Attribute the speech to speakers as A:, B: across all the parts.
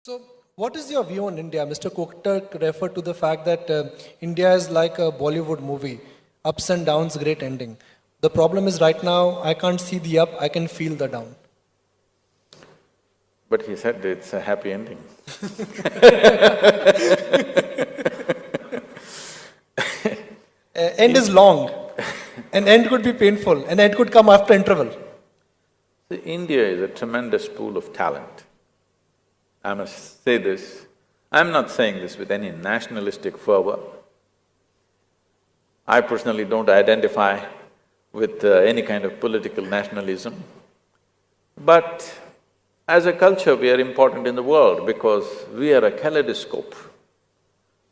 A: So, what is your view on India? Mr. Koktak referred to the fact that India is like a Bollywood movie, ups and downs, great ending. The problem is right now, I can't see the up, I can feel the down.
B: But he said it's a happy ending.
A: End is long, an end could be painful, an end could come after interval.
B: See, India is a tremendous pool of talent. I must say this. I'm not saying this with any nationalistic fervor. I personally don't identify with any kind of political nationalism. But as a culture, we are important in the world because we are a kaleidoscope.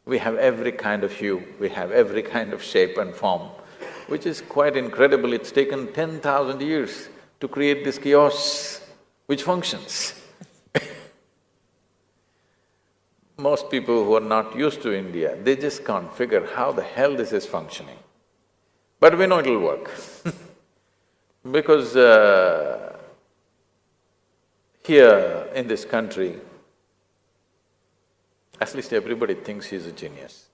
B: We have every kind of hue, we have every kind of shape and form, which is quite incredible. It's taken 10,000 years to create this chaos which functions. Most people who are not used to India, they just can't figure how the hell this is functioning. But we know it'll work because here in this country, at least everybody thinks he's a genius.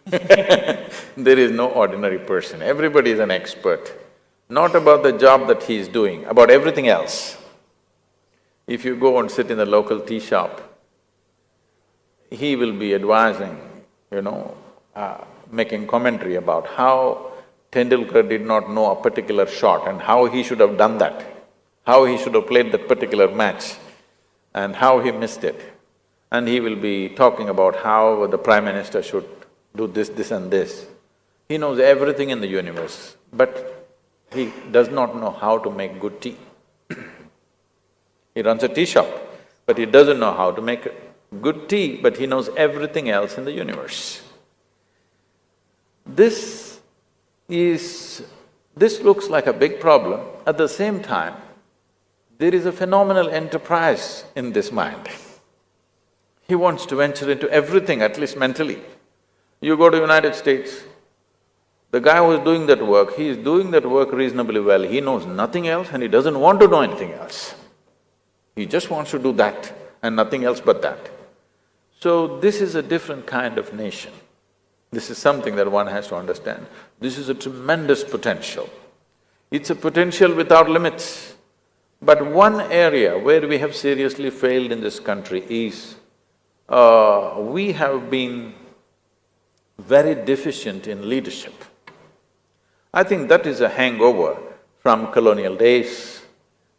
B: There is no ordinary person, everybody is an expert, not about the job that he is doing, about everything else. If you go and sit in the local tea shop, he will be advising, making commentary about how Tendulkar did not know a particular shot and how he should have done that, how he should have played that particular match and how he missed it. And he will be talking about how the Prime Minister should do this, this and this. He knows everything in the universe, but he does not know how to make good tea. He runs a tea shop, but he doesn't know how to make good tea, but he knows everything else in the universe. This looks like a big problem. At the same time, there is a phenomenal enterprise in this mind. He wants to venture into everything, at least mentally. You go to United States, the guy who is doing that work, he is doing that work reasonably well. He knows nothing else and he doesn't want to know anything else. He just wants to do that and nothing else but that. So this is a different kind of nation. This is something that one has to understand. This is a tremendous potential. It's a potential without limits. But one area where we have seriously failed in this country is, we have been very deficient in leadership. I think that is a hangover from colonial days,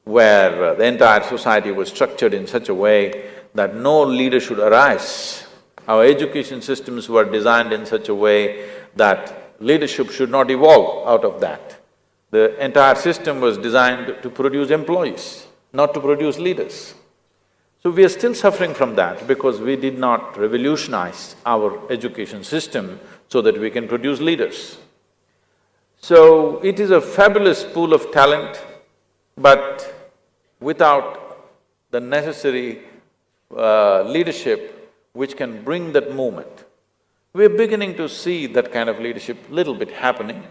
B: where the entire society was structured in such a way that no leader should arise. Our education systems were designed in such a way that leadership should not evolve out of that. The entire system was designed to produce employees, not to produce leaders. So we are still suffering from that because we did not revolutionize our education system so that we can produce leaders. So it is a fabulous pool of talent, but without the necessary leadership which can bring that movement. We're beginning to see that kind of leadership little bit happening,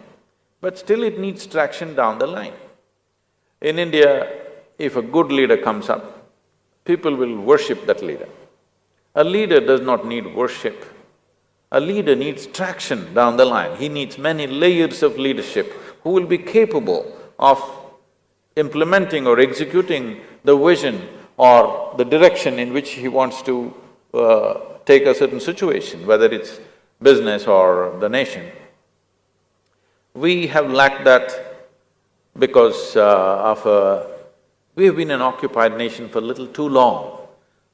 B: but still it needs traction down the line. In India, if a good leader comes up, people will worship that leader. A leader does not need worship. A leader needs traction down the line. He needs many layers of leadership who will be capable of implementing or executing the vision or the direction in which he wants to take a certain situation, whether it's business or the nation. We have lacked that because we have been an occupied nation for a little too long.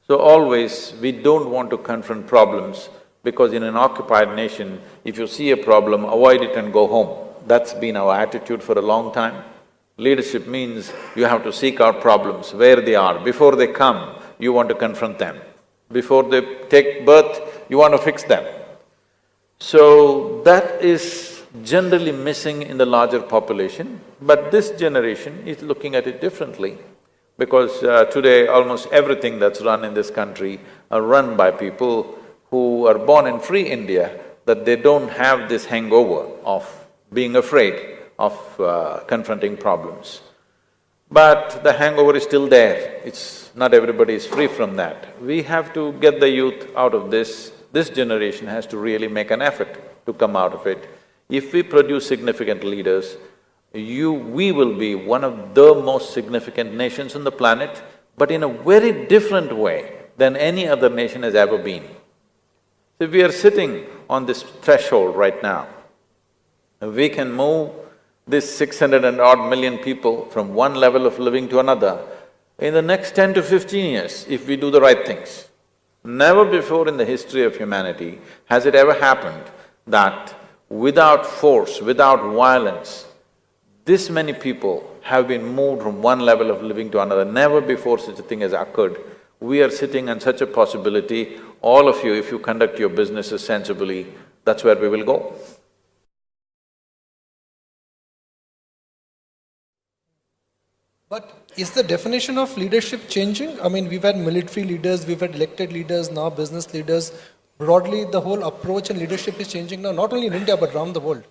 B: So always we don't want to confront problems because in an occupied nation, if you see a problem, avoid it and go home. That's been our attitude for a long time. Leadership means you have to seek out problems where they are. Before they come, you want to confront them. Before they take birth, you want to fix them. So that is generally missing in the larger population, but this generation is looking at it differently because today almost everything that's run in this country are run by people who are born in free India, that they don't have this hangover of being afraid of confronting problems. But the hangover is still there, not everybody is free from that. We have to get the youth out of this. This generation has to really make an effort to come out of it. If we produce significant leaders, we will be one of the most significant nations on the planet, but in a very different way than any other nation has ever been. So we are sitting on this threshold right now. We can move this 600 and odd million people from one level of living to another in the next 10 to 15 years if we do the right things. Never before in the history of humanity has it ever happened that without force, without violence, this many people have been moved from one level of living to another. Never before such a thing has occurred. We are sitting on such a possibility. All of you, if you conduct your businesses sensibly, that's where we will go.
A: But is the definition of leadership changing? I mean, we've had military leaders, we've had elected leaders, now business leaders. Broadly, the whole approach and leadership is changing now, not only in India but around the world.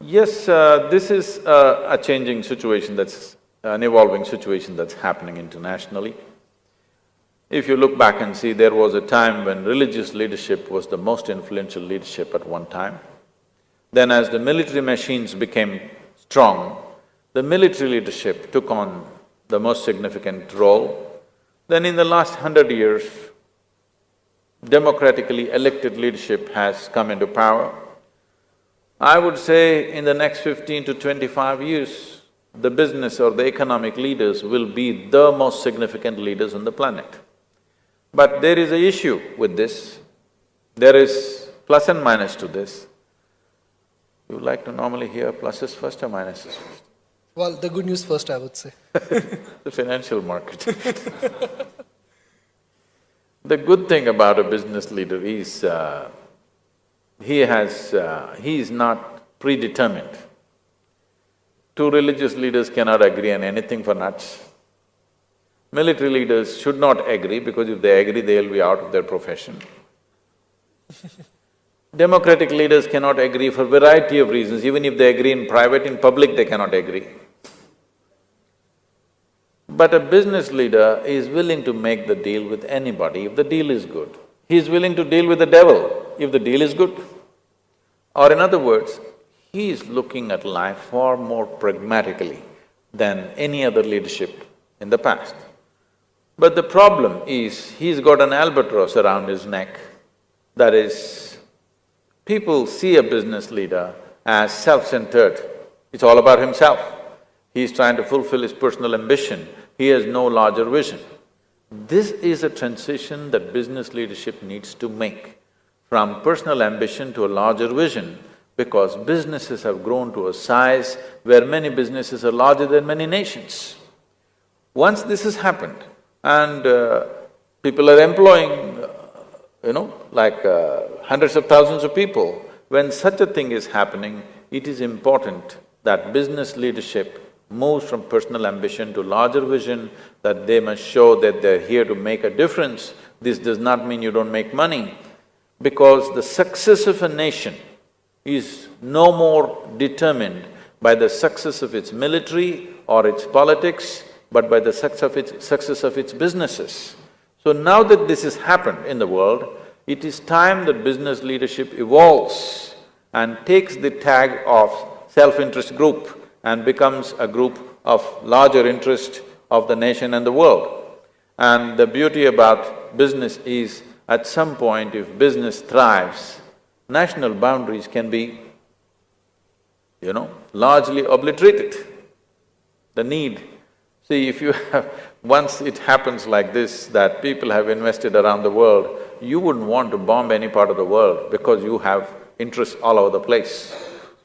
B: Yes, this is a changing situation that's… an evolving situation that's happening internationally. If you look back and see, there was a time when religious leadership was the most influential leadership at one time. Then as the military machines became strong, the military leadership took on the most significant role. Then in the last 100 years, democratically elected leadership has come into power. I would say in the next 15 to 25 years, the business or the economic leaders will be the most significant leaders on the planet. But there is an issue with this, there is plus and minus to this. You like to normally hear pluses first or minuses first?
A: Well, the good news first, I would say.
B: The financial market. The good thing about a business leader is, he is not predetermined. Two religious leaders cannot agree on anything for nuts. Military leaders should not agree because if they agree, they'll be out of their profession. Democratic leaders cannot agree for a variety of reasons. Even if they agree in private, in public they cannot agree. But a business leader is willing to make the deal with anybody if the deal is good. He is willing to deal with the devil if the deal is good. Or in other words, he is looking at life far more pragmatically than any other leadership in the past. But the problem is, he's got an albatross around his neck. That is, people see a business leader as self-centered. It's all about himself. He's trying to fulfill his personal ambition. He has no larger vision. This is a transition that business leadership needs to make from personal ambition to a larger vision, because businesses have grown to a size where many businesses are larger than many nations. Once this has happened and people are employing, hundreds of thousands of people, when such a thing is happening, it is important that business leadership moves from personal ambition to larger vision, that they must show that they're here to make a difference. This does not mean you don't make money, because the success of a nation is no more determined by the success of its military or its politics, but by the success of its businesses. So now that this has happened in the world, it is time that business leadership evolves and takes the tag of self-interest group and becomes a group of larger interest of the nation and the world. And the beauty about business is, at some point if business thrives, national boundaries can be, largely obliterated. The need… See, if you have… once it happens like this, that people have invested around the world, you wouldn't want to bomb any part of the world because you have interests all over the place.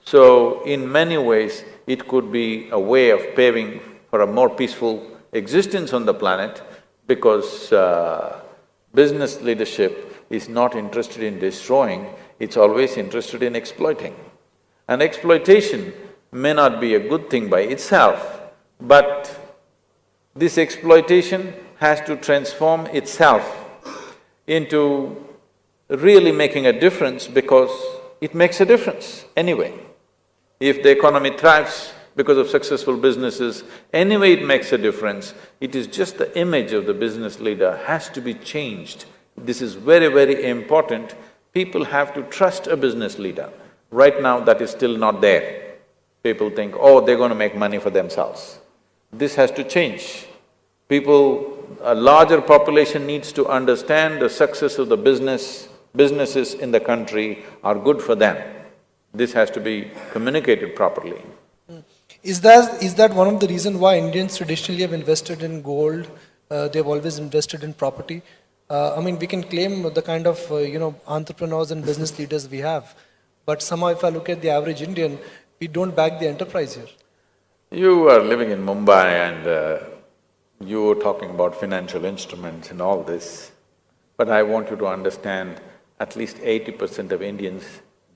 B: So, in many ways, it could be a way of paving for a more peaceful existence on the planet, because business leadership is not interested in destroying, it's always interested in exploiting. And exploitation may not be a good thing by itself, but this exploitation has to transform itself into really making a difference, because it makes a difference anyway. If the economy thrives because of successful businesses. Anyway, it makes a difference. It is just the image of the business leader has to be changed. This is very, very important. People have to trust a business leader. Right now, that is still not there. People think, oh, they're going to make money for themselves. This has to change. A larger population needs to understand the success of the businesses in the country are good for them. This has to be communicated properly.
A: Is that one of the reasons why Indians traditionally have invested in gold? They've always invested in property. I mean, we can claim the kind of entrepreneurs and business leaders we have, but somehow if I look at the average Indian, we don't back the enterprise here.
B: You are living in Mumbai and you were talking about financial instruments and all this, but I want you to understand at least 80% of Indians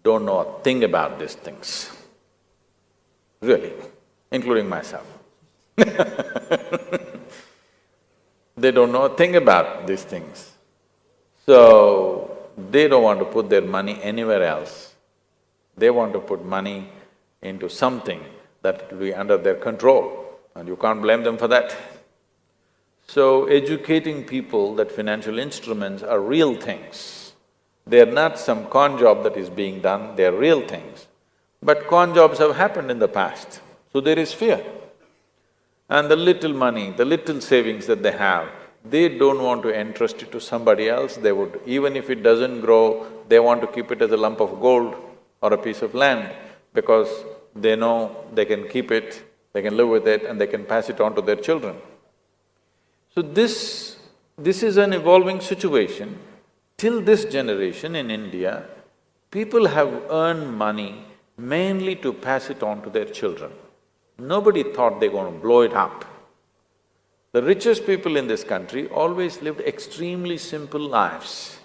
B: don't know a thing about these things, really, including myself. They don't know a thing about these things. So, they don't want to put their money anywhere else. They want to put money into something that will be under their control, and you can't blame them for that. So, educating people that financial instruments are real things. They're not some con job that is being done, they're real things. But con jobs have happened in the past, so there is fear. And the little money, the little savings that they have, they don't want to entrust it to somebody else. They would… even if it doesn't grow, they want to keep it as a lump of gold or a piece of land because they know they can keep it, they can live with it and they can pass it on to their children. So this is an evolving situation. Till this generation in India, people have earned money mainly to pass it on to their children. Nobody thought they're going to blow it up. The richest people in this country always lived extremely simple lives,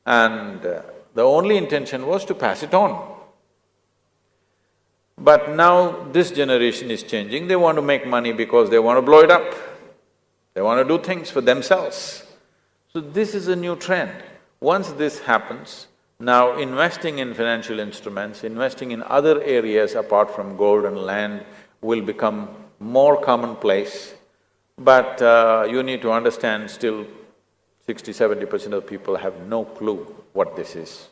B: and the only intention was to pass it on. But now this generation is changing, they want to make money because they want to blow it up. They want to do things for themselves. So this is a new trend. Once this happens, now investing in financial instruments, investing in other areas apart from gold and land will become more commonplace. But you need to understand still 60–70% of people have no clue what this is.